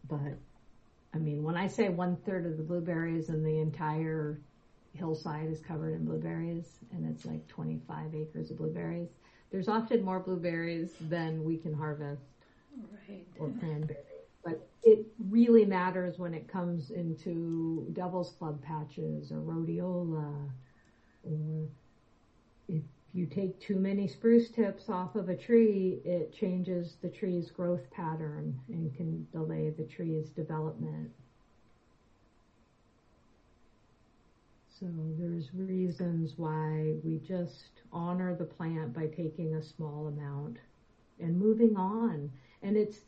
But, I mean, when I say 1/3 of the blueberries and the entire hillside is covered in blueberries, and it's like 25 acres of blueberries, there's often more blueberries than we can harvest. Right. Or cranberries. But it really matters when it comes into devil's club patches or rhodiola, or if you take too many spruce tips off of a tree, it changes the tree's growth pattern and can delay the tree's development. So there's reasons why we just honor the plant by taking a small amount and moving on. And it's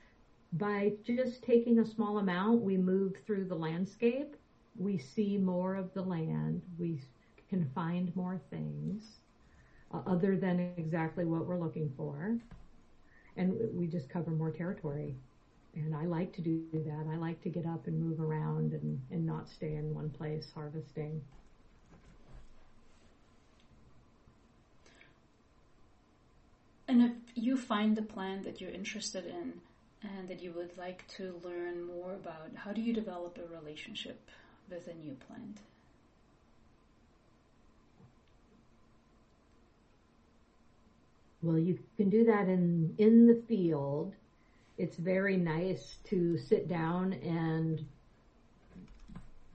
by just taking a small amount, we move through the landscape, we see more of the land, we can find more things other than exactly what we're looking for, and we just cover more territory. And I like to do that. I like to get up and move around and not stay in one place harvesting. And if you find the plant that you're interested in and that you would like to learn more about, how do you develop a relationship with a new plant? Well, you can do that in the field. It's very nice to sit down and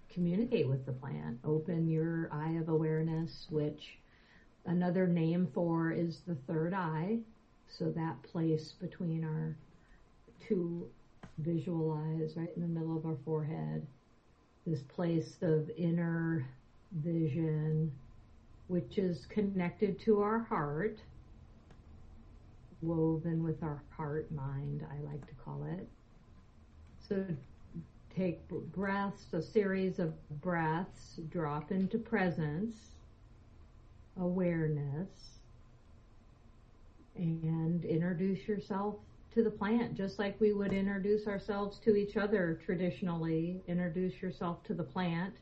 communicate with the plant. Open your eye of awareness, which another name for is the third eye. So that place between our two visual eyes, right in the middle of our forehead, this place of inner vision, which is connected to our heart, woven with our heart mind, I like to call it. So take breaths, a series of breaths, drop into presence, awareness, and introduce yourself to the plant, just like we would introduce ourselves to each other traditionally. Introduce yourself to the plant.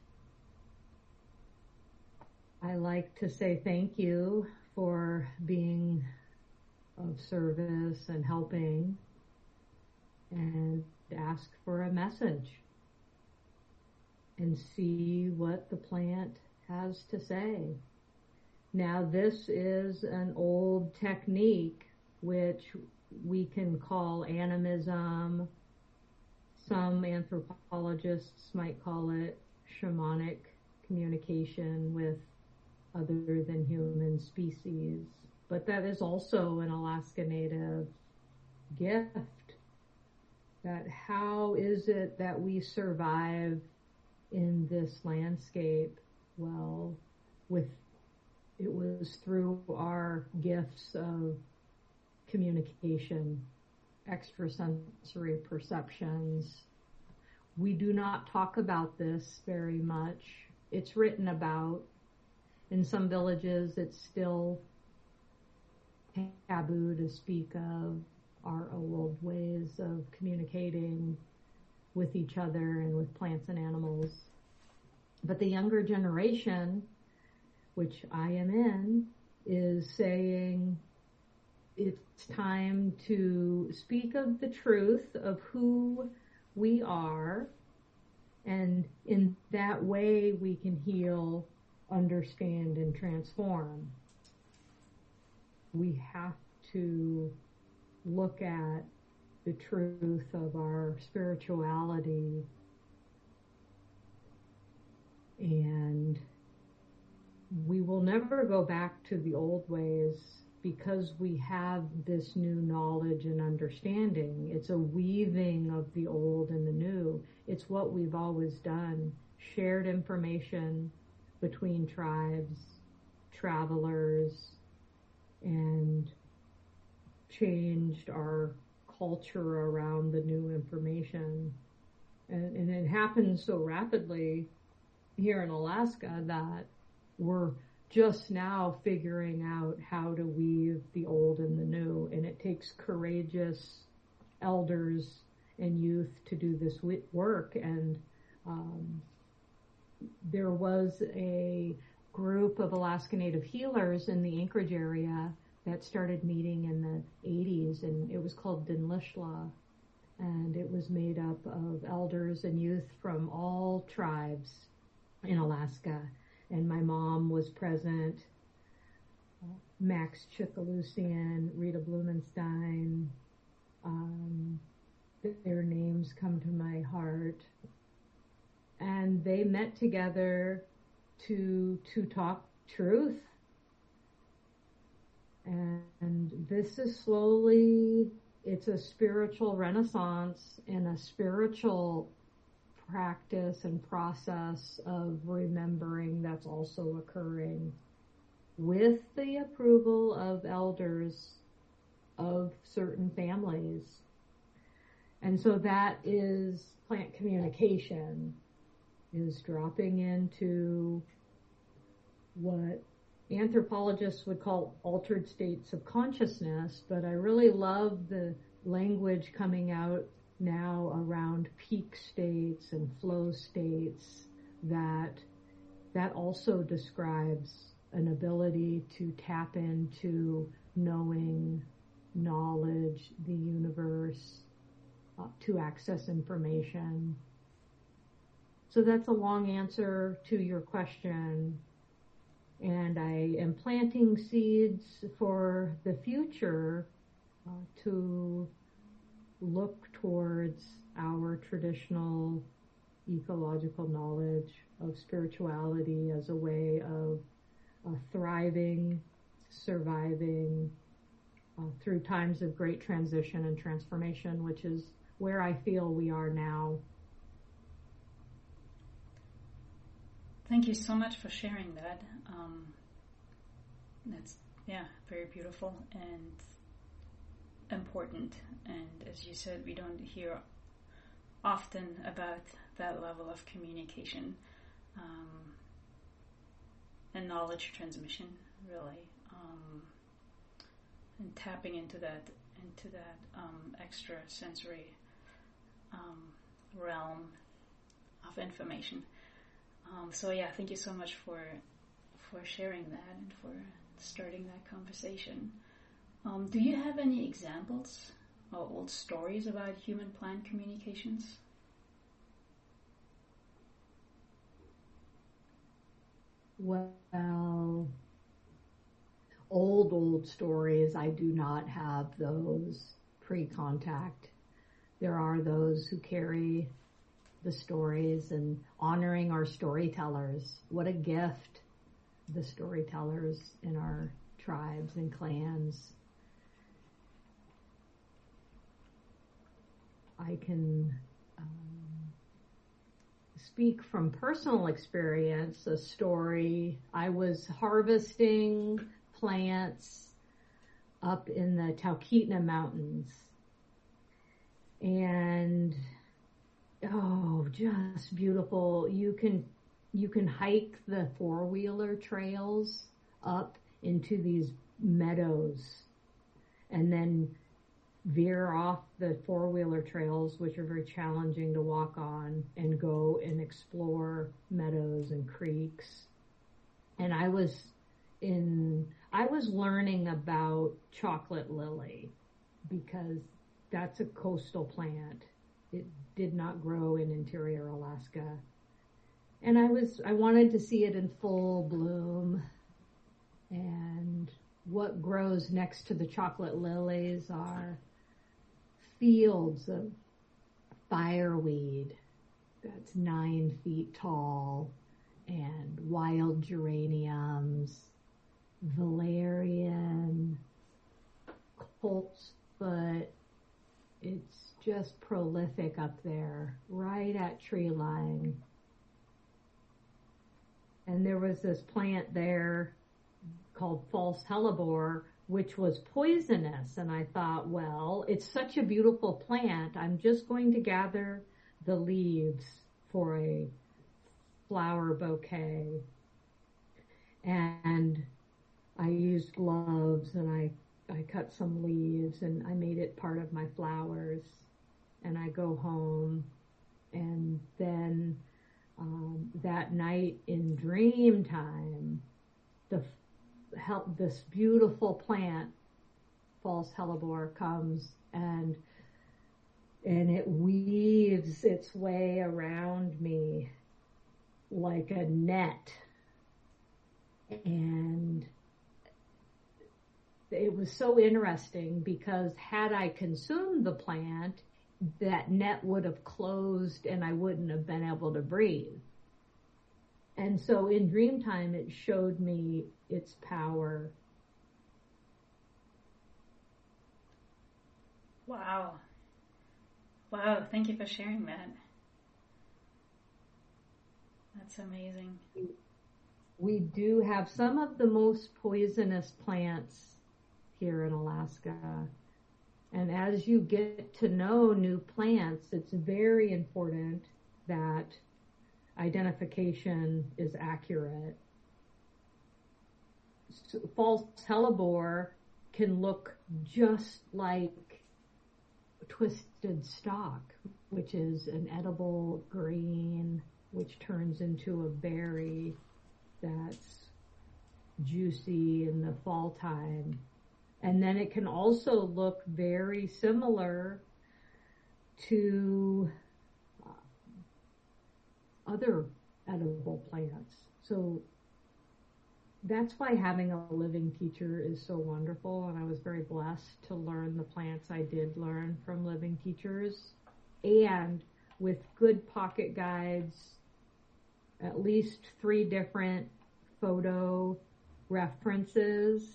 I like to say thank you for being of service and helping, and ask for a message and see what the plant has to say. Now, this is an old technique which we can call animism. Some anthropologists might call it shamanic communication with other than human species. But that is also an Alaska Native gift. That how is it that we survive in this landscape? Well, it was through our gifts of communication, extrasensory perceptions. We do not talk about this very much. It's written about. In some villages, it's still taboo to speak of our old ways of communicating with each other and with plants and animals. But the younger generation, which I am in, is saying it's time to speak of the truth of who we are, and in that way we can heal, understand, and transform. We have to look at the truth of our spirituality, and we will never go back to the old ways because we have this new knowledge and understanding. It's a weaving of the old and the new. It's what we've always done. Shared information between tribes, travelers, and changed our culture around the new information. And it happens so rapidly here in Alaska that we're just now figuring out how to weave the old and the new. And it takes courageous elders and youth to do this work. And there was a group of Alaska Native healers in the Anchorage area that started meeting in the 80s, and it was called Dinlishla. and it was made up of elders and youth from all tribes in Alaska. And my mom was present, Max Chikalusian, Rita Blumenstein. Their names come to my heart. And they met together to talk truth. And this is slowly, it's a spiritual renaissance and a spiritual practice and process of remembering that's also occurring with the approval of elders of certain families. And so that is plant communication, is dropping into what anthropologists would call altered states of consciousness, but I really love the language coming out now around peak states and flow states that also describes an ability to tap into knowing, knowledge, the universe, to access information. So that's a long answer to your question. And I am planting seeds for the future to look towards our traditional ecological knowledge of spirituality as a way of thriving, surviving through times of great transition and transformation, which is where I feel we are now. Thank you so much for sharing that. That's, very beautiful and important. And as you said, we don't hear often about that level of communication and knowledge transmission, really, and tapping into that extra sensory realm of information. Thank you so much for sharing that and for starting that conversation. Do you have any examples or old stories about human-plant communications? Well, old stories, I do not have those pre-contact. There are those who carry the stories and honoring our storytellers. What a gift, the storytellers in our tribes and clans. I can speak from personal experience, a story. I was harvesting plants up in the Talkeetna Mountains, and just beautiful. You can hike the four-wheeler trails up into these meadows and then veer off the four-wheeler trails, which are very challenging to walk on, and go and explore meadows and creeks. And I was learning about chocolate lily because that's a coastal plant. It did not grow in interior Alaska. And I wanted to see it in full bloom. And what grows next to the chocolate lilies are fields of fireweed that's 9 feet tall, and wild geraniums, valerian, coltsfoot. It's just prolific up there, right at tree line. And there was this plant there called false hellebore, which was poisonous. And I thought, well, it's such a beautiful plant. I'm just going to gather the leaves for a flower bouquet. And I used gloves and I cut some leaves and I made it part of my flowers. And I go home, and then that night in dream time, this beautiful plant, false hellebore, comes and and it weaves its way around me like a net. And it was so interesting because had I consumed the plant, that net would have closed and I wouldn't have been able to breathe. And so in dream time, it showed me its power. Wow. Wow, thank you for sharing that. That's amazing. We do have some of the most poisonous plants here in Alaska. And as you get to know new plants, it's very important that identification is accurate. False hellebore can look just like twisted stalk, which is an edible green, which turns into a berry that's juicy in the fall time. And then it can also look very similar to other edible plants. So that's why having a living teacher is so wonderful, and I was very blessed to learn the plants I did learn from living teachers, and with good pocket guides, at least 3 different photo references,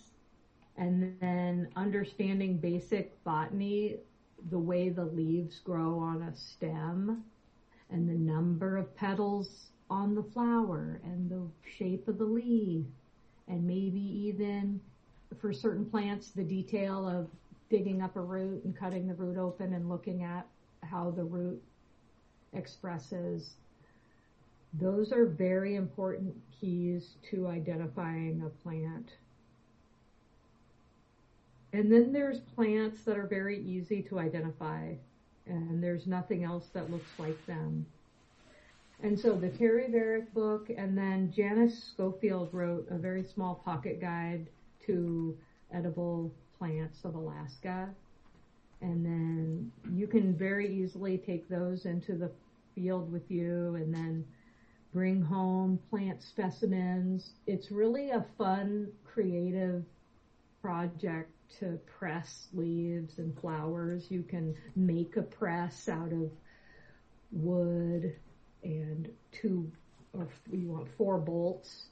and then understanding basic botany, the way the leaves grow on a stem, and the number of petals on the flower, and the shape of the leaf, and maybe even for certain plants, the detail of digging up a root and cutting the root open and looking at how the root expresses. Those are very important keys to identifying a plant. And then there's plants that are very easy to identify, and there's nothing else that looks like them. And so the Terry Burich book, and then Janice Schofield wrote a very small pocket guide to edible plants of Alaska. And then you can very easily take those into the field with you and then bring home plant specimens. It's really a fun, creative project to press leaves and flowers. You can make a press out of wood and 4 bolts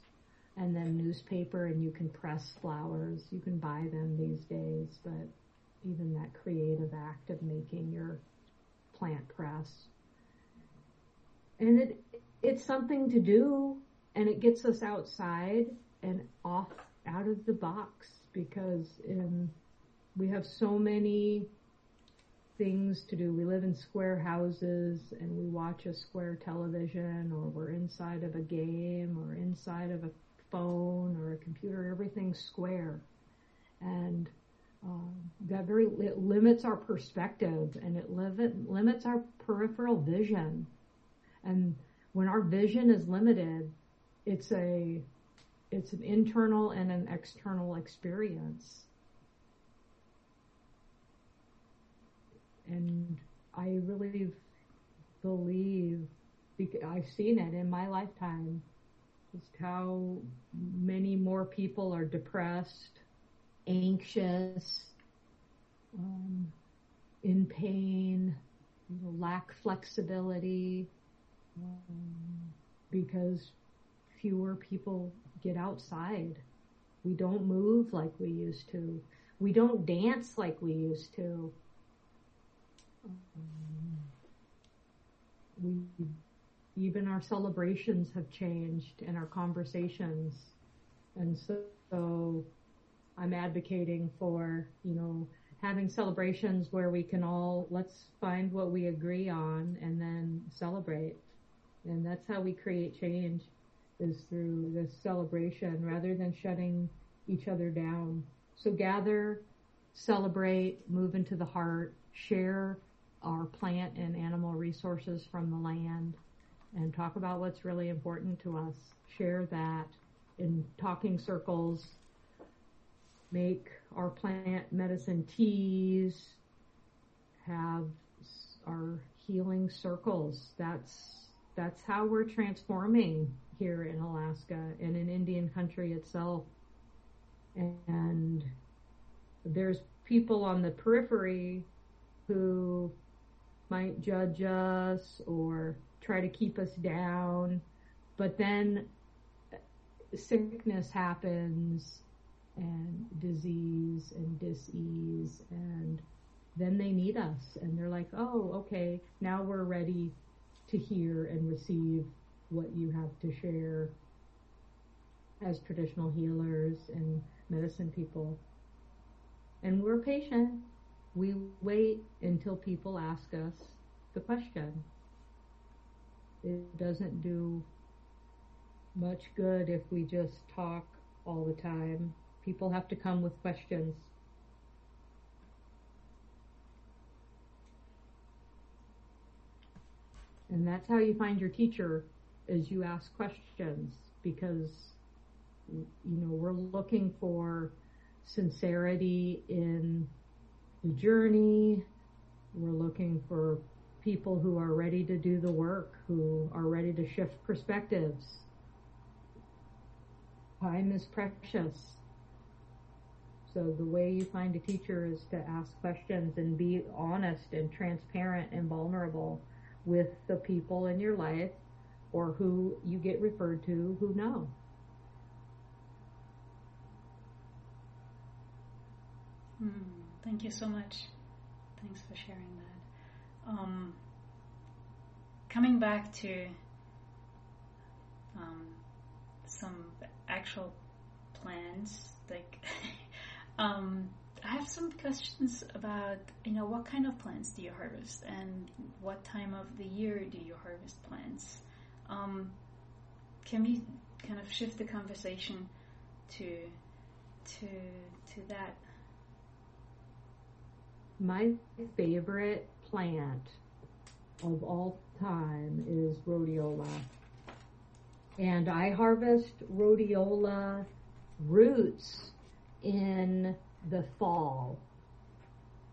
and then newspaper, and you can press flowers. You can buy them these days, but even that creative act of making your plant press. And it's something to do, and it gets us outside and out of the box, because we have so many things to do. We live in square houses, and we watch a square television, or we're inside of a game, or inside of a phone or a computer. Everything's square, and it limits our perspective, and it limits our peripheral vision. And when our vision is limited, it's an internal and an external experience. And I really believe, I've seen it in my lifetime, just how many more people are depressed, anxious, in pain, lack flexibility, because fewer people get outside. We don't move like we used to. We don't dance like we used to. Even our celebrations have changed, and our conversations. And so I'm advocating for, having celebrations where we can let's find what we agree on and then celebrate. And that's how we create change, is through this celebration rather than shutting each other down. So gather, celebrate, move into the heart, share our plant and animal resources from the land, and talk about what's really important to us. Share that in talking circles. Make our plant medicine teas. Have our healing circles. That's how we're transforming here in Alaska and in Indian country itself. And there's people on the periphery who might judge us or try to keep us down, but then sickness happens and disease and dis-ease, and then they need us, and they're like, oh, okay, now we're ready to hear and receive what you have to share as traditional healers and medicine people. And we're patient. We wait until people ask us the question. It doesn't do much good if we just talk all the time. People have to come with questions. And that's how you find your teacher, is you ask questions, because we're looking for sincerity in the journey. We're looking for people who are ready to do the work, who are ready to shift perspectives. Time is precious. So the way you find a teacher is to ask questions and be honest and transparent and vulnerable with the people in your life or who you get referred to who know. Thank you so much. Thanks for sharing that. Coming back to some actual plants, like I have some questions about, what kind of plants do you harvest and what time of the year do you harvest plants? Can we kind of shift the conversation to that? My favorite plant of all time is rhodiola. And I harvest rhodiola roots in the fall.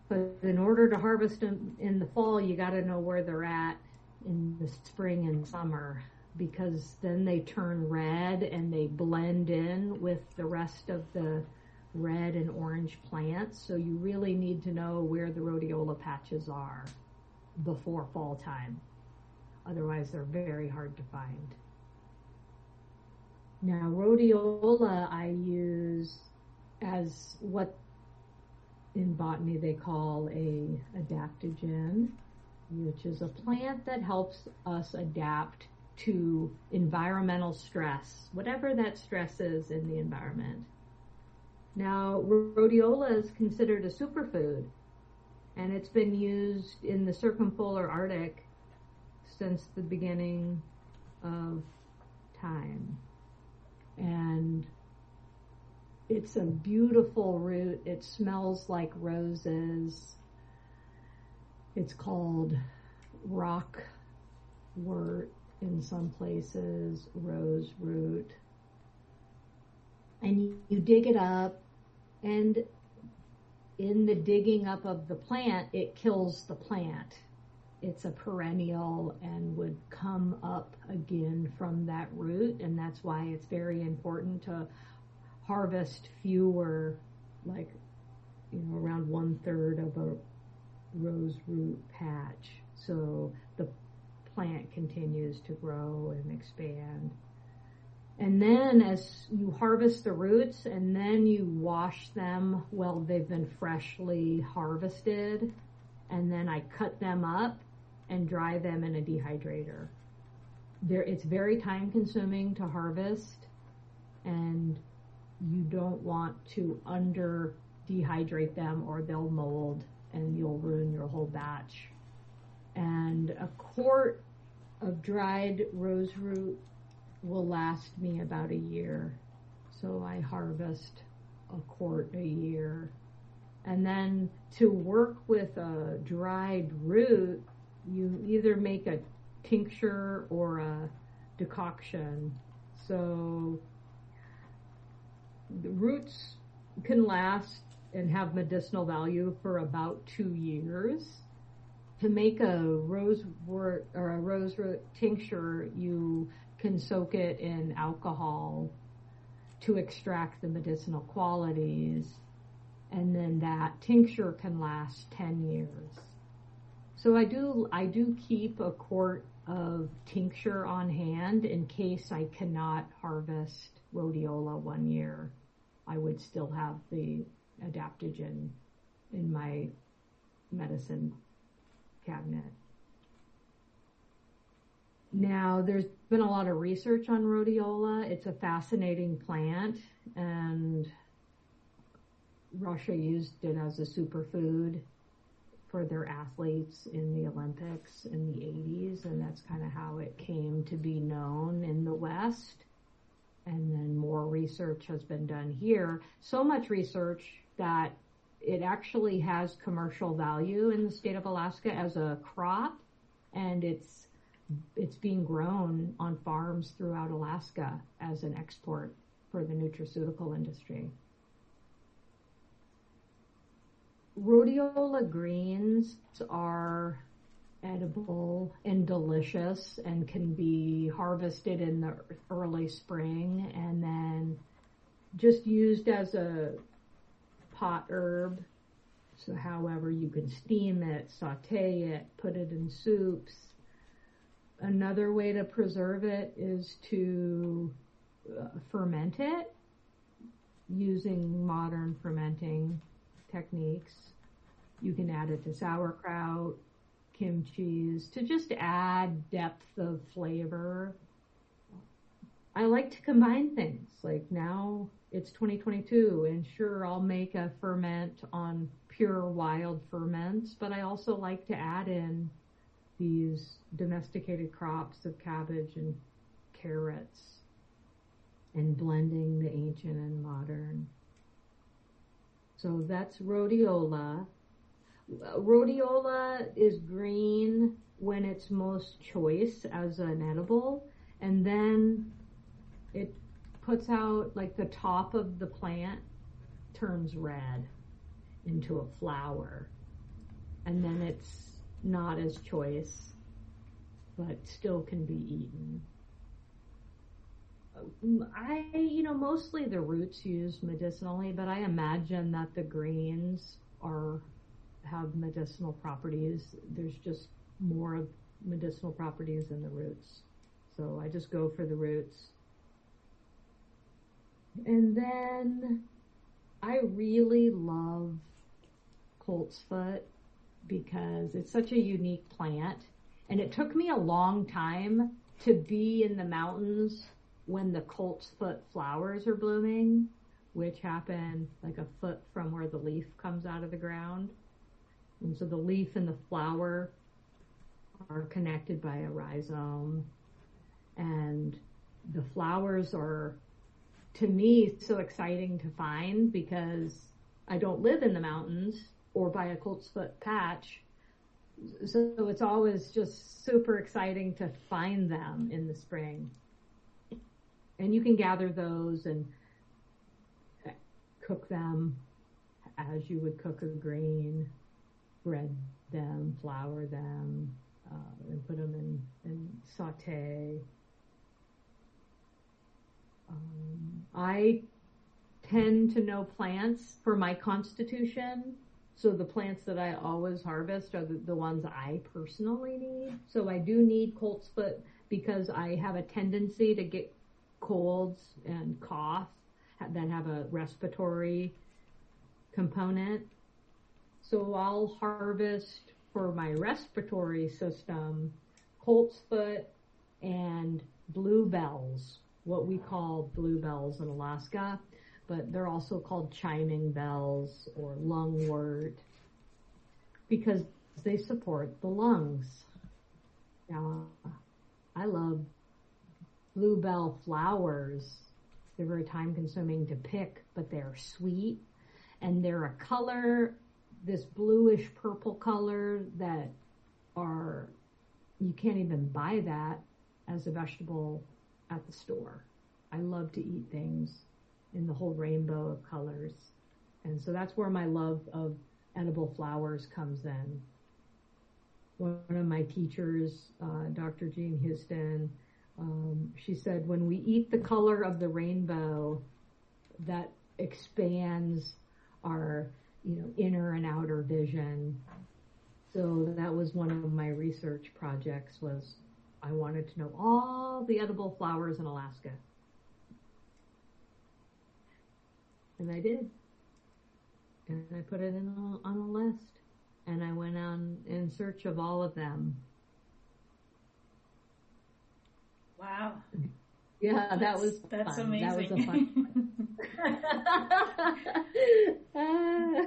But in order to harvest them in the fall, you got to know where they're at in the spring and summer, because then they turn red and they blend in with the rest of the red and orange plants. So you really need to know where the rhodiola patches are before fall time. Otherwise, they're very hard to find. Now, rhodiola I use as what in botany they call a adaptogen, which is a plant that helps us adapt to environmental stress, whatever that stress is in the environment. Now, rhodiola is considered a superfood, and it's been used in the circumpolar Arctic since the beginning of time. And it's a beautiful root. It smells like roses. It's called rockwort in some places, rose root. And you dig it up, and in the digging up of the plant, it kills the plant. It's a perennial and would come up again from that root, and that's why it's very important to harvest fewer, like, around 1/3 of a rose root patch, so the plant continues to grow and expand. And then as you harvest the roots and then you wash them, well, they've been freshly harvested, and then I cut them up and dry them in a dehydrator. It's very time consuming to harvest, and you don't want to under dehydrate them or they'll mold and you'll ruin your whole batch. And a quart of dried rose root will last me about a year. So I harvest a quart a year. And then to work with a dried root, you either make a tincture or a decoction. So the roots can last and have medicinal value for about 2 years. To make a rosewort or a roseroot tincture, you can soak it in alcohol to extract the medicinal qualities, and then that tincture can last 10 years. So I do keep a quart of tincture on hand in case I cannot harvest rhodiola one year. I would still have the adaptogen in my medicine cabinet. Now, there's been a lot of research on rhodiola. It's a fascinating plant, and Russia used it as a superfood for their athletes in the Olympics in the 80s, and that's kind of how it came to be known in the West. And then more research has been done here. So much research that it actually has commercial value in the state of Alaska as a crop, and it's being grown on farms throughout Alaska as an export for the nutraceutical industry. Rhodiola greens are edible and delicious and can be harvested in the early spring and then just used as a pot herb. So however you can steam it, saute it, put it in soups. Another way to preserve it is to ferment it using modern fermenting techniques. You can add it to sauerkraut, kimchi, to just add depth of flavor. I like to combine things. Like now it's 2022, and sure, I'll make a ferment on pure wild ferments, but I also like to add in these domesticated crops of cabbage and carrots and blending the ancient and modern. So that's rhodiola. Rhodiola is green when it's most choice as an edible, and then it puts out, like, the top of the plant turns red into a flower, and then it's not as choice, but still can be eaten. Mostly the roots used medicinally, but I imagine that the greens have medicinal properties. There's just more of medicinal properties than the roots. So I just go for the roots. And then I really love colt's foot because it's such a unique plant. And it took me a long time to be in the mountains when the colt's foot flowers are blooming, which happen like a foot from where the leaf comes out of the ground. And so the leaf and the flower are connected by a rhizome. And the flowers are, to me, so exciting to find because I don't live in the mountains or by a colt's foot patch. So it's always just super exciting to find them in the spring. And you can gather those and cook them as you would cook a green, bread them, flour them, and put them in saute. I tend to know plants for my constitution, so the plants that I always harvest are the ones I personally need. So I do need colt's foot because I have a tendency to get colds and cough that have a respiratory component. So I'll harvest for my respiratory system colt's foot and bluebells, what we call bluebells in Alaska, but they're also called chiming bells or lungwort because they support the lungs. Now, I love bluebell flowers. They're very time consuming to pick, but they're sweet, and they're a color, this bluish purple color that you can't even buy that as a vegetable at the store. I love to eat things in the whole rainbow of colors. And so that's where my love of edible flowers comes in. one of my teachers, Dr. Jean Houston, she said, when we eat the color of the rainbow, that expands our, inner and outer vision. So that was one of my research projects, was I wanted to know all the edible flowers in Alaska. And I did. And I put it on a list. And I went on in search of all of them. Wow. Yeah, that's fun. Amazing. That was a fun one.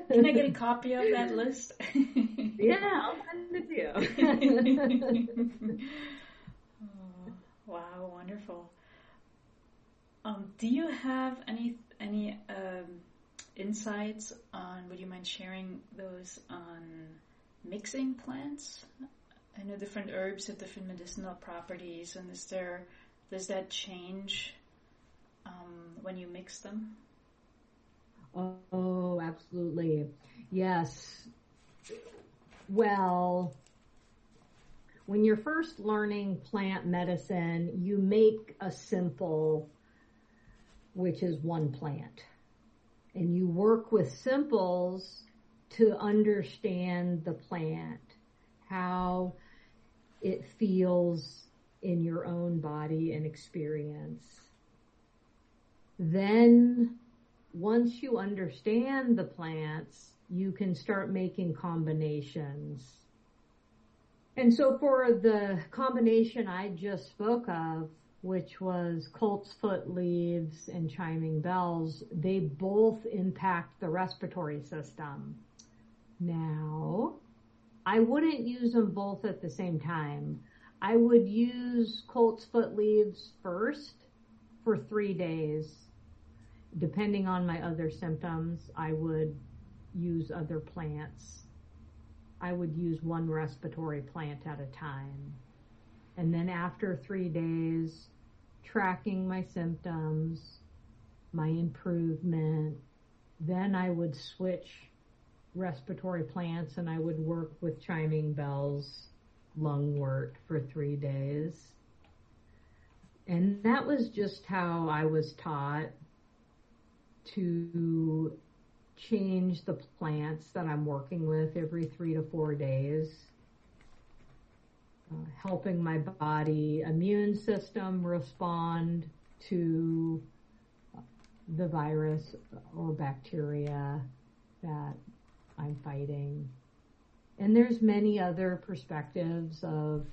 Can I get a copy of that list? Yeah, I'll send it to you. Oh, wow, wonderful. Do you have any insights on, would you mind sharing those on mixing plants? I know different herbs have different medicinal properties, and does that change when you mix them? Oh, absolutely. Yes. Well, when you're first learning plant medicine, you make a simple, which is one plant. And you work with simples to understand the plant, how it feels in your own body and experience. Then, once you understand the plants, you can start making combinations. And so for the combination I just spoke of, which was colt's foot leaves and chiming bells, they both impact the respiratory system. Now, I wouldn't use them both at the same time. I would use colt's foot leaves first for 3 days. Depending on my other symptoms, I would use other plants. I would use one respiratory plant at a time. And then after 3 days, tracking my symptoms, my improvement, then I would switch respiratory plants and I would work with chiming bells, lungwort for 3 days. And that was just how I was taught to change the plants that I'm working with every 3 to 4 days, helping my body immune system respond to the virus or bacteria that I'm fighting. And there's many other perspectives of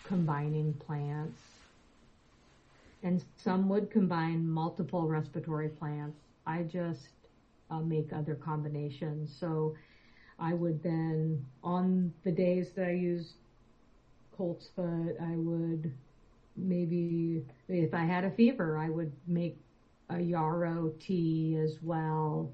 combining plants. And some would combine multiple respiratory plants. I just make other combinations. So I would then, on the days that I use colt's foot, I would maybe, if I had a fever, I would make a yarrow tea as well.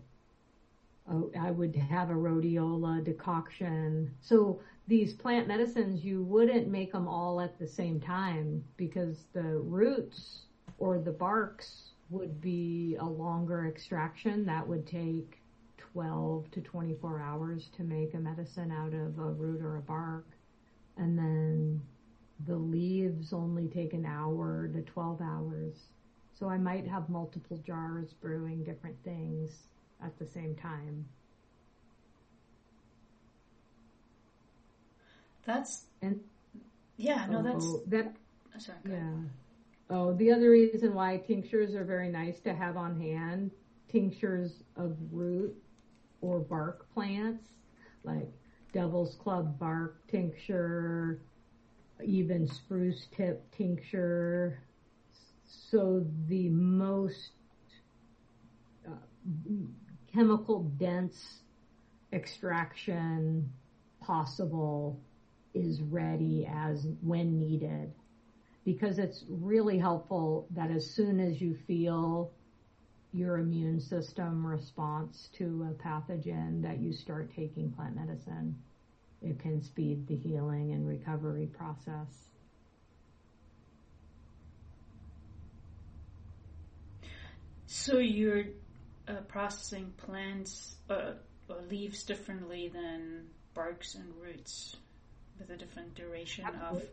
I would have a rhodiola decoction. So these plant medicines, you wouldn't make them all at the same time because the roots or the barks would be a longer extraction. That would take 12 to 24 hours to make a medicine out of a root or a bark. And then the leaves only take an hour to 12 hours. So I might have multiple jars brewing different things at the same time. Sorry, yeah. Oh, the other reason why tinctures are very nice to have on hand, tinctures of root or bark plants, like devil's club bark tincture, even spruce tip tincture. So the most chemical dense extraction possible is ready as when needed, because it's really helpful that as soon as you feel your immune system response to a pathogen that you start taking plant medicine. It can speed the healing and recovery process. So you're processing plants or leaves differently than barks and roots. with a different duration Absolutely.